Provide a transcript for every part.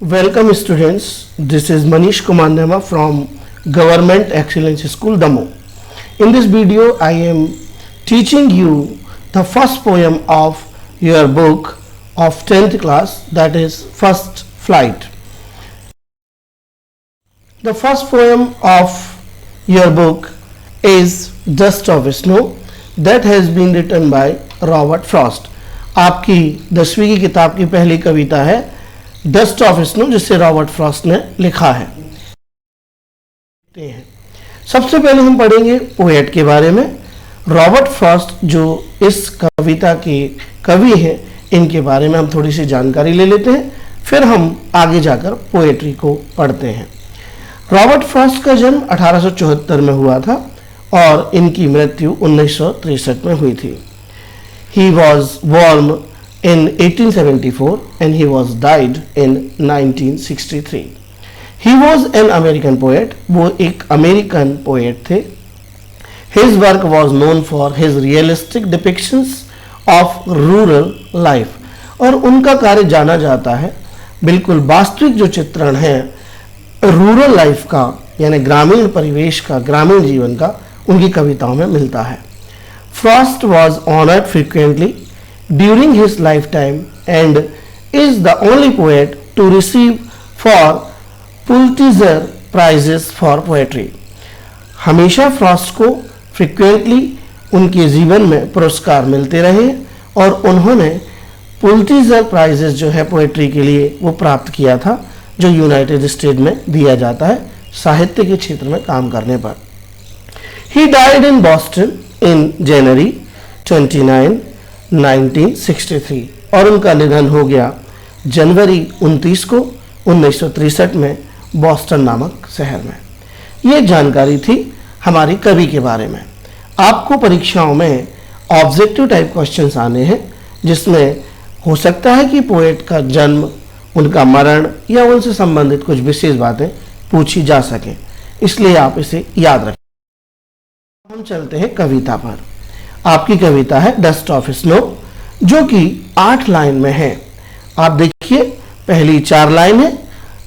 Welcome students, this is Manish Kumar Nema from Government Excellence School Damoh. In this video I am teaching you the first poem of your book of 10th class, that is First Flight. The first poem of your book is Dust of Snow that has been written by Robert Frost. आपकी 10वीं की किताब की पहली कविता है dust of snow जिसे Robert Frost ने लिखा है। सबसे पहले हम पढ़ेंगे पोएट के बारे में। रॉबर्ट फ्रॉस्ट जो इस कविता के कवि हैं, इनके बारे में हम थोड़ी सी जानकारी ले लेते हैं, फिर हम आगे जाकर पोएट्री को पढ़ते हैं। रॉबर्ट फ्रॉस्ट का जन्म 1874 में हुआ था और इनकी मृत्यु 1963 में हुई थी। He was born in 1874 and he was died in 1963. He was an American poet. वो एक अमेरिकन पोएट थे। His work was known for his realistic depictions of rural life. और उनका कार्य जाना जाता है बिल्कुल वास्तविक जो चित्रण है रूरल लाइफ का, यानी ग्रामीण परिवेश का, ग्रामीण जीवन का, उनकी कविताओं में मिलता है। Frost was honored frequently during his lifetime and is the only poet to receive for Pulitzer prizes for poetry. हमेशा फ्रॉस्ट को फ्रिक्वेंटली उनके जीवन में पुरस्कार मिलते रहे और उन्होंने पुलिट्जर प्राइजेस जो है पोएट्री के लिए वो प्राप्त किया था, जो यूनाइटेड स्टेट में दिया जाता है साहित्य के क्षेत्र में काम करने पर। He died in Boston in January 29, 1963 और उनका निधन हो गया जनवरी 29 को 1963 में बॉस्टन नामक शहर में। ये जानकारी थी हमारी कवि के बारे में। आपको परीक्षाओं में ऑब्जेक्टिव टाइप क्वेश्चंस आने हैं जिसमें हो सकता है कि पोएट का जन्म, उनका मरण या उनसे संबंधित कुछ विशेष बातें पूछी जा सकें, इसलिए आप इसे याद रखें। हम चलते हैं कविता पर। आपकी कविता है डस्ट ऑफ स्नो जो कि 8 लाइन में है। आप देखिए पहली 4 लाइन है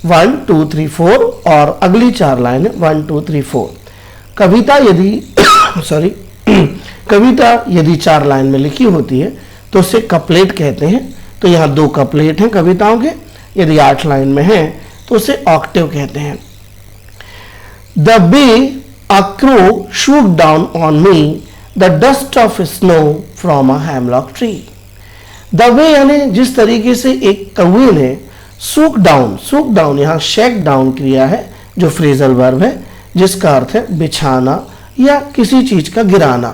1 2 3 4 और अगली 4 लाइन है 1 2 3 4। कविता यदि कविता यदि 4 लाइन में लिखी होती है तो उसे कपलेट कहते हैं। तो यहाँ 2 कपलेट हैं कविताओं के। यदि 8 लाइन में है तो उसे ऑक्टेव कहते हैं। The bay A crow shook down on me the dust of snow from a hemlock tree. The way यानी जिस तरीके से एक कौवे ने shook down यहाँ shake down क्रिया है जो फ्रेजल वर्ब है जिसका अर्थ है बिछाना या किसी चीज का गिराना।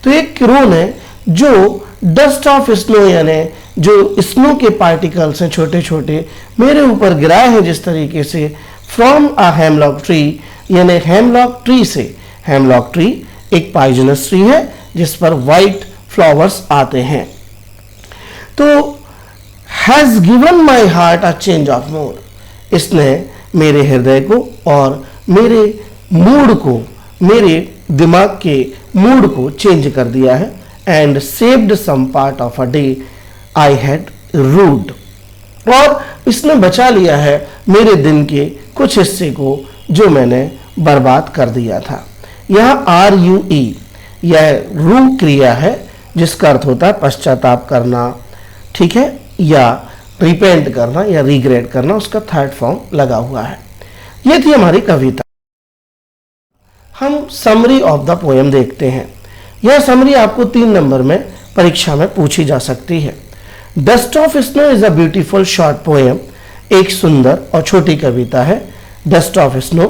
तो एक क्रो ने जो डस्ट ऑफ स्नो यानी जो स्नो के पार्टिकल्स हैं छोटे छोटे मेरे ऊपर गिराए हैं जिस तरीके से फ्रॉम अ हेमलॉक ट्री, यानी हेमलॉक ट्री से। हेमलॉक ट्री एक पॉइजनस ट्री है जिस पर वाइट फ्लावर्स आते हैं। तो has given my heart a change of mood, इसने मेरे हृदय को और मेरे मूड को, मेरे दिमाग के मूड को चेंज कर दिया है। And saved some part of a day I had rued, और इसने बचा लिया है मेरे दिन के कुछ हिस्से को जो मैंने बर्बाद कर दिया था। यह RUE यह रू क्रिया है जिसका अर्थ होता है पश्चाताप करना, ठीक है, या रिपेंट करना या रिग्रेट करना, उसका थर्ड फॉर्म लगा हुआ है। यह थी हमारी कविता। हम समरी ऑफ द पोएम देखते हैं। यह समरी आपको 3 नंबर में परीक्षा में पूछी जा सकती है। Dust of snow is a beautiful short poem, एक सुंदर और छोटी कविता है dust of snow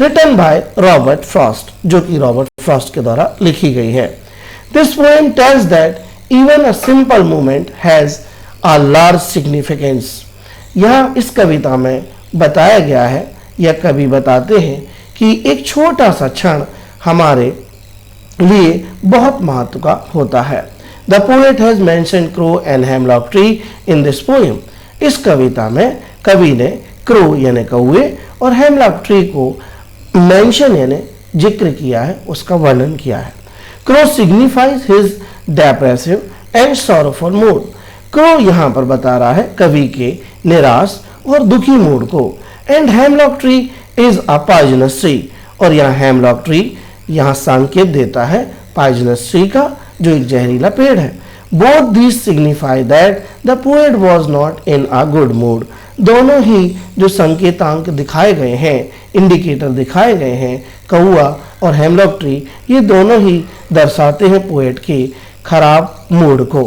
written by Robert Frost, जो कि रॉबर्ट फ्रॉस्ट के द्वारा लिखी गई है। This poem tells that even a simple movement has a large significance. यहाँ इस कविता में बताया गया है या कवि बताते हैं कि एक छोटा सा क्षण हमारे लिए बहुत महत्व का होता है। The poet has mentioned crow and hemlock tree in this poem. इस कविता में कवि ने क्रो यानी कौवे और हेमलॉक ट्री को मेंशन यानी जिक्र किया है, उसका वर्णन किया है। Crow signifies his depressive and sorrowful mood. Crow यहाँ पर बता रहा है कवि के निराश और दुखी मूड को। And hemlock tree is a poisonous tree, और यहाँ हेमलॉक ट्री यहाँ संकेत देता है पॉइजनस ट्री का, जो एक जहरीला पेड़ है। Both these signify that the poet was not in a good mood. दोनों ही जो संकेतांक दिखाए गए हैं, इंडिकेटर दिखाए गए हैं, कौआ और हेमलॉक ट्री, ये दोनों ही दर्शाते हैं पोएट के खराब मूड को।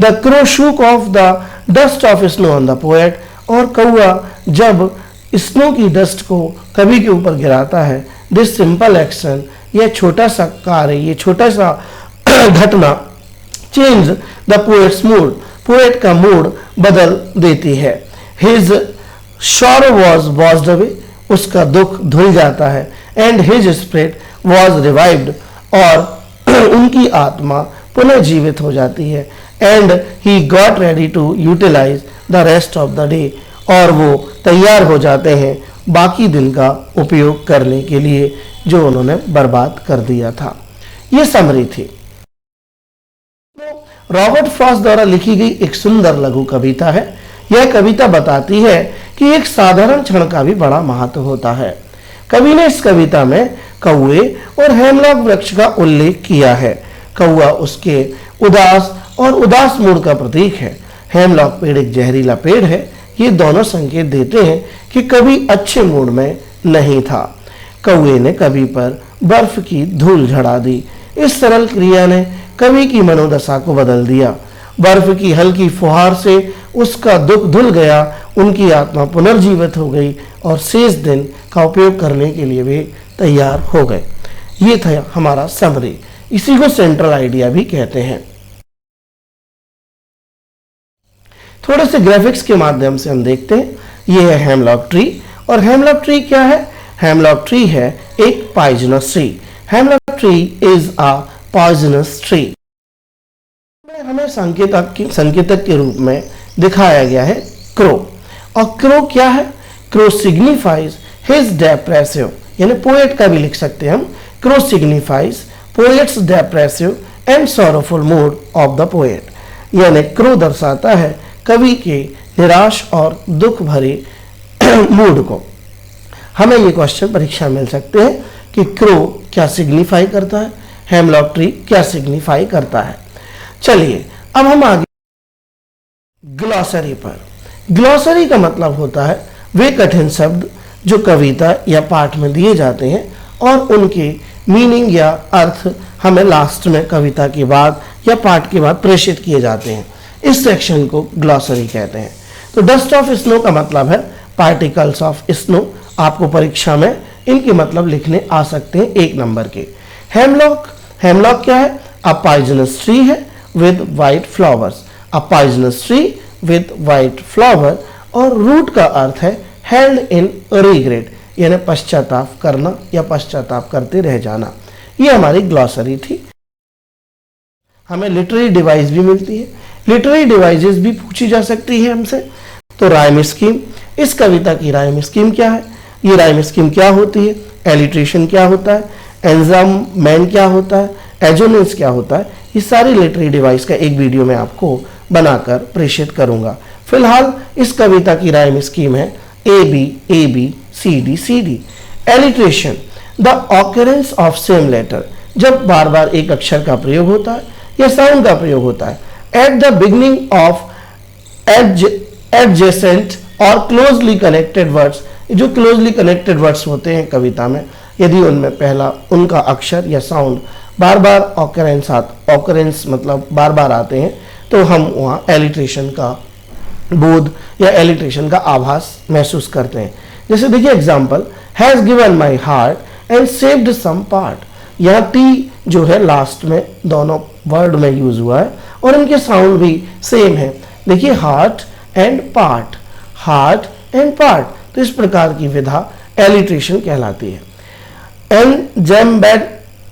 The crow shook of the dust of snow on the poet, और कौआ जब स्नो की डस्ट को कवि के ऊपर गिराता है, दिस सिंपल एक्शन, यह छोटा सा कार्य, ये छोटा सा घटना change the poet's mood, poet का मूड बदल देती है। His sorrow was washed away, उसका दुख धुल जाता है। And his spirit was revived, और उनकी आत्मा पुनः जीवित हो जाती है। And he got ready to utilize the rest of the day, और वो तैयार हो जाते हैं बाकी दिन का उपयोग करने के लिए जो उन्होंने बर्बाद कर दिया था। ये समरी थी। रॉबर्ट फ्रॉस्ट द्वारा लिखी गई एक सुंदर लघु कविता है। यह कविता बताती है कि एक साधारण क्षण का भी बड़ा महत्व होता है। कवि ने इस कविता में कौए और हेमलॉक वृक्ष का उल्लेख किया है। कौआ उसके उदास और उदास मूड का प्रतीक है। हेमलॉक पेड़ एक जहरीला पेड़ है। ये दोनों संकेत देते हैं कि कवि अच्छे मूड में नहीं था। कौए ने कवि पर बर्फ की धूल झड़ा दी। इस सरल क्रिया ने कवि की मनोदशा को बदल दिया। बर्फ की हल्की फुहार से उसका दुख धुल गया, उनकी आत्मा पुनर्जीवित हो गई और शेष दिन का उपयोग करने के लिए वे तैयार हो गए। ये था हमारा समरी। इसी को सेंट्रल आइडिया भी कहते हैं। थोड़े से ग्राफिक्स के माध्यम से हम देखते हैं। ये है हेमलॉक ट्री, और हेमलॉक ट्री क्या है? हेमलॉक ट्री है एक poisonous tree. Hemlock tree is a poisonous tree. हमें संकेतक के रूप में दिखाया गया है क्रो। और क्रो क्या है? क्रो सिग्निफाइज हिज डेप्रेसिव, यानी पोएट का भी लिख सकते हैं हम। Crow signifies poets depressive and sorrowful mood off the poet, यानी क्रो दर्शाता है कवि के निराश और दुख भरे मूड को। हमें ये क्वेश्चन परीक्षा मिल सकते हैं कि क्रो क्या सिग्निफाई करता है, हेमलॉक ट्री क्या सिग्निफाई करता है। चलिए अब हम आगे ग्लॉसरी पर। ग्लॉसरी का मतलब होता है वे कठिन शब्द जो कविता या पाठ में दिए जाते हैं और उनके मीनिंग या अर्थ हमें लास्ट में कविता के बाद या पाठ के बाद प्रेषित किए जाते हैं। इस सेक्शन को ग्लॉसरी कहते हैं। तो डस्ट ऑफ स्नो का मतलब है पार्टिकल्स ऑफ स्नो। आपको परीक्षा में इनके मतलब लिखने आ सकते हैं 1 नंबर के। हेमलॉक, हेमलॉक क्या है? अ पॉइजनस ट्री है with white flowers. A poisonous tree with white flower, और रूट का अर्थ है हेल्ड इन रिग्रेट, यानी पश्चाताप करना या पश्चाताप करते रह जाना। ये हमारी ग्लॉसरी थी। हमें लिटरेरी डिवाइस भी मिलती है। लिटरेरी डिवाइसेस भी पूछी जा सकती है हमसे। तो राइम स्कीम, इस कविता की राइम स्कीम क्या है? ये राइम स्कीम क्या होती है? एलिट्रेशन क्या होता है? एंजाममेंट क्या होता है? एजोनेंस क्या होता है? ये सारी लिटरेरी डिवाइस का एक वीडियो मैं आपको बनाकर प्रेषित करूंगा। फिलहाल इस कविता की राइम स्कीम है A B C D. Alliteration, the occurrence of same letter, जब बार बार एक अक्षर का प्रयोग होता है या साउंड का प्रयोग होता है। At the beginning of adjacent और क्लोजली कनेक्टेड वर्ड्स, जो क्लोजली कनेक्टेड वर्ड्स होते हैं कविता में, यदि उनमें पहला उनका अक्षर या साउंड बार बार ऑकरेंस मतलब बार बार आते हैं, तो हम वहाँ एलिट्रेशन का बोध या एलिट्रेशन का आभास महसूस करते हैं। जैसे देखिए example, has given my heart and saved some part. यहाँ टी जो है लास्ट में दोनों वर्ड में यूज हुआ है और इनके साउंड भी सेम है। देखिए heart and part, heart and part. तो इस प्रकार की विधा एलिट्रेशन कहलाती है।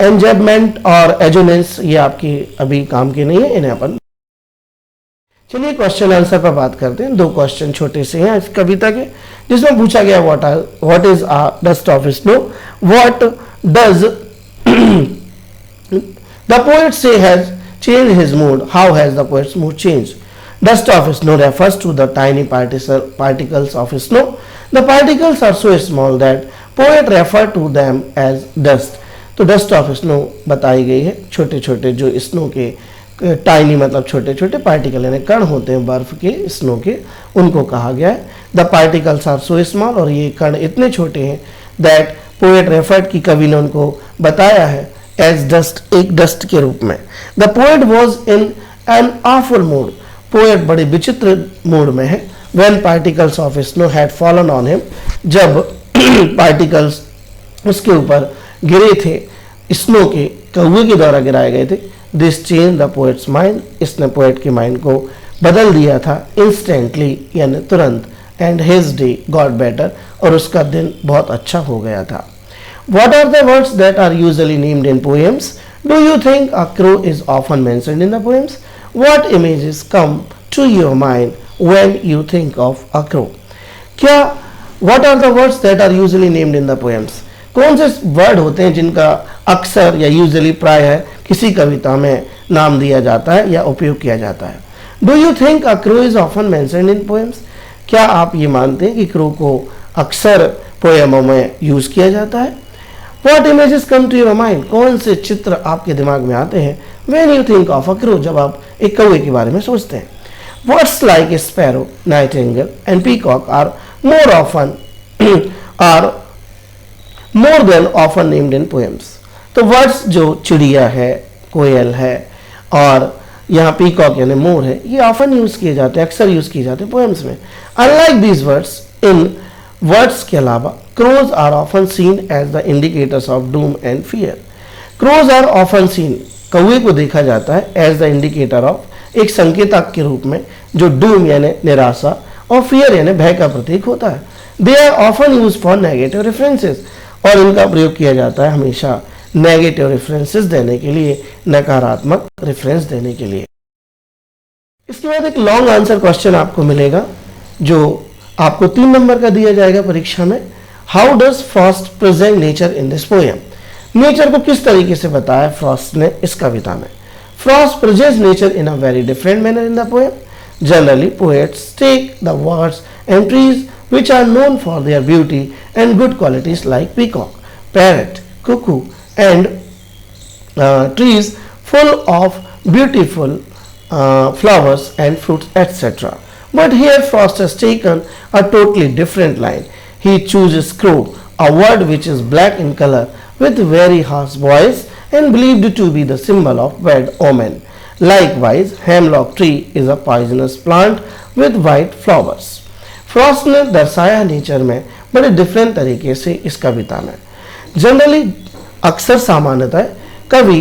एंजेबमेंट और एजोनेंस ये आपके अभी काम के नहीं है, इन्हें अपन। चलिए क्वेश्चन आंसर पर बात करते हैं। 2 क्वेश्चन छोटे से हैं इस कविता के, जिसमें पूछा गया what is dust of snow, what does the poet say has change his mood, how has the poet's mood change. Dust of snow refers to the tiny particles of snow. The particles are so small that poet refer to them as dust. तो dust of snow बताई गई है, छोटे छोटे जो snow के tiny मतलब छोटे छोटे पार्टिकल यानी कण होते हैं बर्फ के, स्नो के, उनको कहा गया है the particles are so small, और ये कण इतने छोटे हैं दैट पोएट रेफर्ड की कवि ने उनको बताया है एज डस्ट, एक डस्ट के रूप में. The poet was in an awful mood, poet बड़े विचित्र मूड में है. When particles of snow had fallen on him, जब पार्टिकल्स उसके ऊपर गिरे थे, स्नो के कौवे के द्वारा गिराए गए थे. This change the poets mind, इसने पोएट के माइंड को बदल दिया था इंस्टेंटली यानी तुरंत. And his day got better, और उसका दिन बहुत अच्छा हो गया था. What are the words that are usually named in poems? Do you think a crow is often mentioned in the poems? What images come to your mind when you think of a crow? क्या what are the words that are usually named in the poems? कौन से word होते हैं जिनका अक्सर या usually प्राय किसी कविता में नाम दिया जाता है या उपयोग किया जाता है? Do you think a crow is often mentioned in poems? क्या आप ये मानते हैं कि क्रो को अक्सर पोएमों में यूज किया जाता है? What images come to your mind? कौन से चित्र आपके दिमाग में आते हैं when you think of a crow, जब आप एक कौवे के बारे में सोचते हैं? Words like sparrow, nightingale and peacock are more than often named in poems. तो वर्ड्स जो चिड़िया है, कोयल है और यहाँ पीकॉक यानी मोर है, ये ऑफन यूज किए जाते हैं, अक्सर यूज किए जाते हैं पोएम्स में. Unlike these words, in words के अलावा crows are often seen as the indicators of doom and fear. Crows are often seen, कौवे को देखा जाता है as the indicator of, एक संकेतक के रूप में, जो doom यानी निराशा और fear यानी भय का प्रतीक होता है. They are often used for negative references, और इनका प्रयोग किया जाता है हमेशा नेगेटिव रेफरेंसेस देने के लिए, नकारात्मक रेफरेंस देने के लिए. इसके बाद एक लॉन्ग आंसर क्वेश्चन आपको मिलेगा जो आपको 3 नंबर का दिया जाएगा परीक्षा में. How does Frost present nature in this poem? Nature को किस तरीके से बताया फ्रॉस्ट ने इस कविता में? Frost presents nature in a very different manner in the poem. Generally poets take the words and trees which are known for their beauty and good qualities like peacock, parrot, cuckoo and trees full of beautiful flowers and fruits etc. But here Frost has taken a totally different line. He chooses crow, a word which is black in color with very harsh voice and believed to be the symbol of bad omen. Likewise, hemlock tree is a poisonous plant with white flowers. Frost ने दर्शाया nature में बड़े different तरीके से इस कविता में. Generally अक्सर सामान्यतः कवि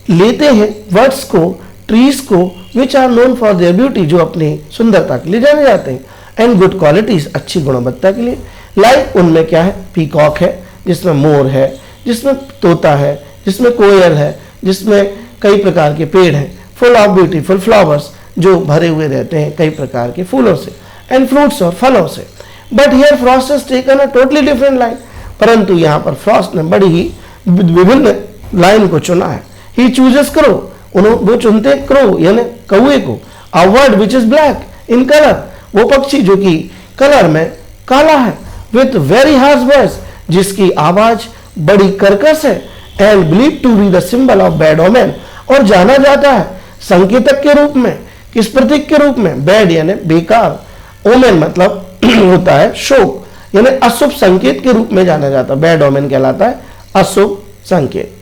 लेते हैं वर्ड्स को, ट्रीज को, which are known for their beauty, जो अपनी सुंदरता के लिए जाने जाते हैं, एंड गुड क्वालिटीज, अच्छी गुणवत्ता के लिए. लाइक उनमें क्या है? पीकॉक है जिसमें मोर है, जिसमें तोता है, जिसमें कोयल है, जिसमें कई प्रकार के पेड़ हैं, फुल ऑफ ब्यूटीफुल फ्लावर्स, जो भरे हुए रहते हैं कई प्रकार के फूलों से, एंड फ्रूट्स और फलों से. But here Frost has taken a totally different line, परंतु यहाँ पर फ्रॉस्ट ने बड़ी ही विभिन्न लाइन को चुना है. ही चूजेस क्रो, वो चुनते क्रो यानी कौवे को. A word which is black in colour, वो पक्षी जो कि कलर में काला है. विथ वेरी हार्श वॉइस, जिसकी आवाज बड़ी कर्कश है. And believe to be the symbol of bad omen, और जाना जाता है संकेतक के रूप में. किस प्रतीक के रूप में? बैड यानी बेकार, ओमेन मतलब होता है शोक, यानी अशुभ संकेत के रूप में जाना जाता है. बैड ओमेन कहलाता है अशुभ संकेत.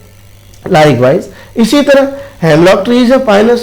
लाइकवाइज इसी तरह hemlock tree is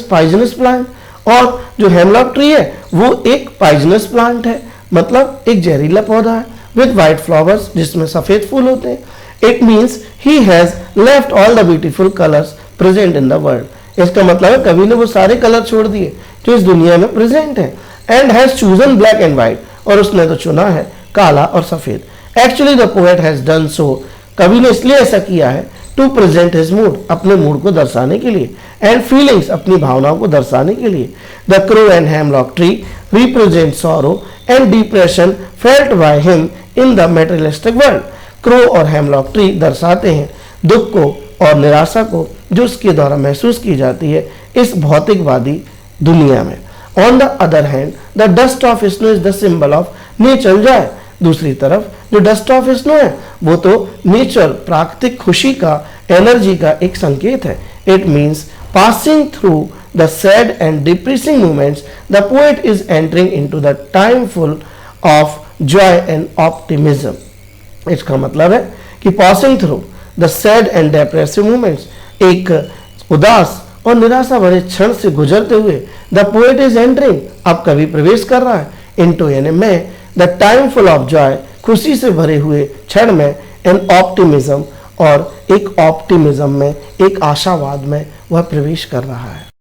poisonous plant, और जो हेमलॉक ट्री है वो एक पॉइजनस प्लांट है, मतलब एक जहरीला पौधा है. विद वाइट फ्लावर्स, जिसमें सफेद फूल होते हैं. It means he has left all the beautiful colours present in the world. इसका मतलब है कवि ने वो सारे कलर छोड़ दिए जो इस दुनिया में प्रेजेंट है. And has chosen black and white, और उसने तो चुना है काला और सफेद. Actually the poet has done so, कवि ने इसलिए ऐसा किया है टू प्रेजेंट हिज मूड, अपने मूड को दर्शाने के लिए, एंड फीलिंग्स, अपनी भावनाओं को दर्शाने के लिए. The crow and hemlock tree represent sorrow and depression felt by him in the materialistic world. Crow और हेमलॉक ट्री दर्शाते हैं दुख को और निराशा को जो उसके द्वारा महसूस की जाती है इस भौतिकवादी दुनिया में. On the other hand the dust of snow is the symbol of nature Joy. दूसरी तरफ जो डस्ट ऑफ स्नो है वो तो नेचर, प्राकृतिक खुशी का, एनर्जी का एक संकेत है। It means passing through the sad and depressing moments the poet is entering into the time full of Joy and optimism. इसका मतलब है कि passing through the sad and depressive moments, एक उदास और निराशा भरे क्षण से गुजरते हुए द पोएट इज एंटरिंग, अब कवि प्रवेश कर रहा है, इनटू यानी में, the time full of Joy, खुशी से भरे हुए क्षण में, एंड ऑप्टिमिज्म, और एक ऑप्टिमिज्म में, एक आशावाद में वह प्रवेश कर रहा है।